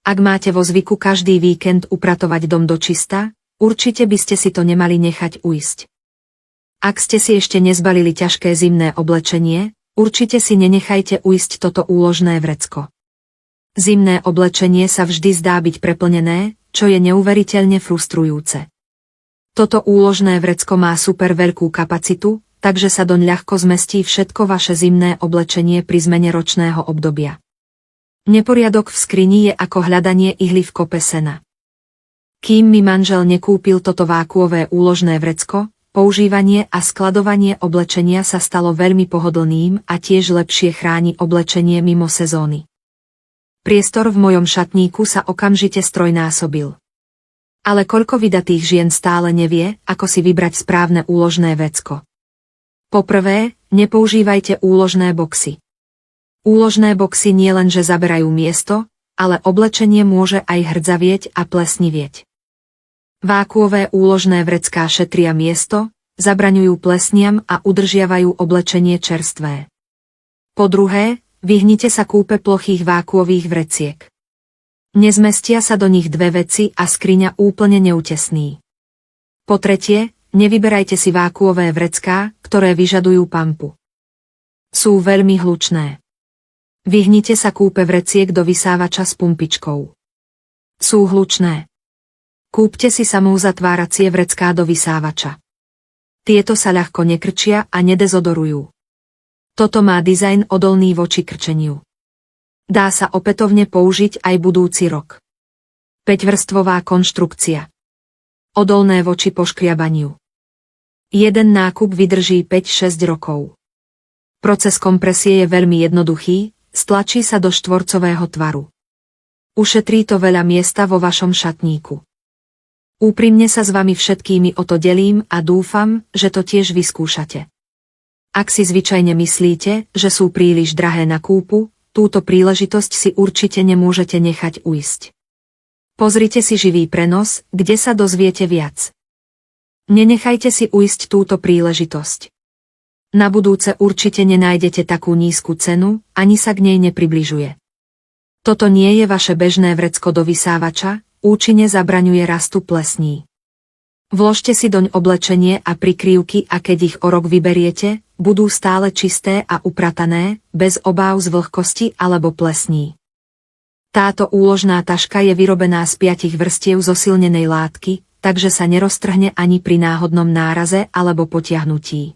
Ak máte vo zvyku každý víkend upratovať dom do čista, určite by ste si to nemali nechať ujsť. Ak ste si ešte nezbalili ťažké zimné oblečenie, určite si nenechajte ujsť toto úložné vrecko. Zimné oblečenie sa vždy zdá byť preplnené, čo je neuveriteľne frustrujúce. Toto úložné vrecko má super veľkú kapacitu, takže sa doň ľahko zmestí všetko vaše zimné oblečenie pri zmene ročného obdobia. Neporiadok v skrini je ako hľadanie ihly v kope sena. Kým mi manžel nekúpil toto vákuové úložné vrecko, používanie a skladovanie oblečenia sa stalo veľmi pohodlným a tiež lepšie chráni oblečenie mimo sezóny. Priestor v mojom šatníku sa okamžite strojnásobil. Ale koľko vydatých žien stále nevie, ako si vybrať správne úložné vecko. Poprvé, nepoužívajte úložné boxy. Úložné boxy nielenže zaberajú miesto, ale oblečenie môže aj hrdzavieť a plesnivieť. Vákuové úložné vrecká šetria miesto, zabraňujú plesniam a udržiavajú oblečenie čerstvé. Po druhé, vyhnite sa kúpe plochých vákuových vreciek. Nezmestia sa do nich dve veci a skriňa úplne neutesní. Po tretie, nevyberajte si vákuové vrecká, ktoré vyžadujú pampu. Sú veľmi hlučné. Vyhnite sa kúpe vreciek do vysávača s pumpičkou. Sú hlučné. Kúpte si samouzatváracie vrecká do vysávača. Tieto sa ľahko nekrčia a nedezodorujú. Toto má dizajn odolný voči krčeniu. Dá sa opätovne použiť aj budúci rok. 5-vrstvová konštrukcia. Odolné voči poškriabaniu. Jeden nákup vydrží 5-6 rokov. Proces kompresie je veľmi jednoduchý, stlačí sa do štvorcového tvaru. Ušetrí to veľa miesta vo vašom šatníku. Úprimne sa s vami všetkými o to delím a dúfam, že to tiež vyskúšate. Ak si zvyčajne myslíte, že sú príliš drahé na kúpu, túto príležitosť si určite nemôžete nechať ujsť. Pozrite si živý prenos, kde sa dozviete viac. Nenechajte si ujsť túto príležitosť. Na budúce určite nenájdete takú nízku cenu, ani sa k nej nepribližuje. Toto nie je vaše bežné vrecko do vysávača, účinne zabraňuje rastu plesní. Vložte si doň oblečenie a prikryvky a keď ich o rok vyberiete, budú stále čisté a upratané, bez obáv z vlhkosti alebo plesní. Táto úložná taška je vyrobená z 5 vrstiev zosilnenej látky, takže sa neroztrhne ani pri náhodnom náraze alebo potiahnutí.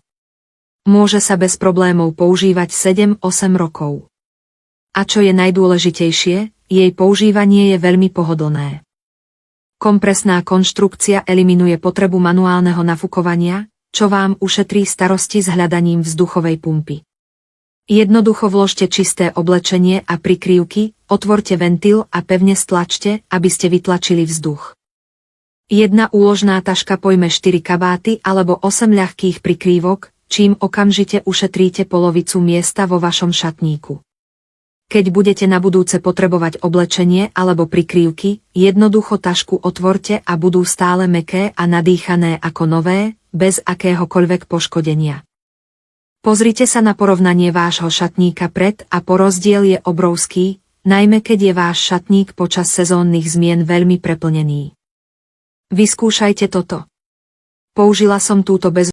Môže sa bez problémov používať 7-8 rokov. A čo je najdôležitejšie, jej používanie je veľmi pohodlné. Kompresná konštrukcia eliminuje potrebu manuálneho nafukovania, čo vám ušetrí starosti s hľadaním vzduchovej pumpy. Jednoducho vložte čisté oblečenie a prikryvky, otvorte ventil a pevne stlačte, aby ste vytlačili vzduch. Jedna úložná taška pojme 4 kabáty alebo 8 ľahkých prikrývok, čím okamžite ušetríte polovicu miesta vo vašom šatníku. Keď budete na budúce potrebovať oblečenie alebo prikrývky, jednoducho tašku otvorte a budú stále mäkké a nadýchané ako nové, bez akéhokoľvek poškodenia. Pozrite sa na porovnanie vášho šatníka pred a po rozdiel je obrovský, najmä keď je váš šatník počas sezónnych zmien veľmi preplnený. Vyskúšajte toto. Použila som túto bez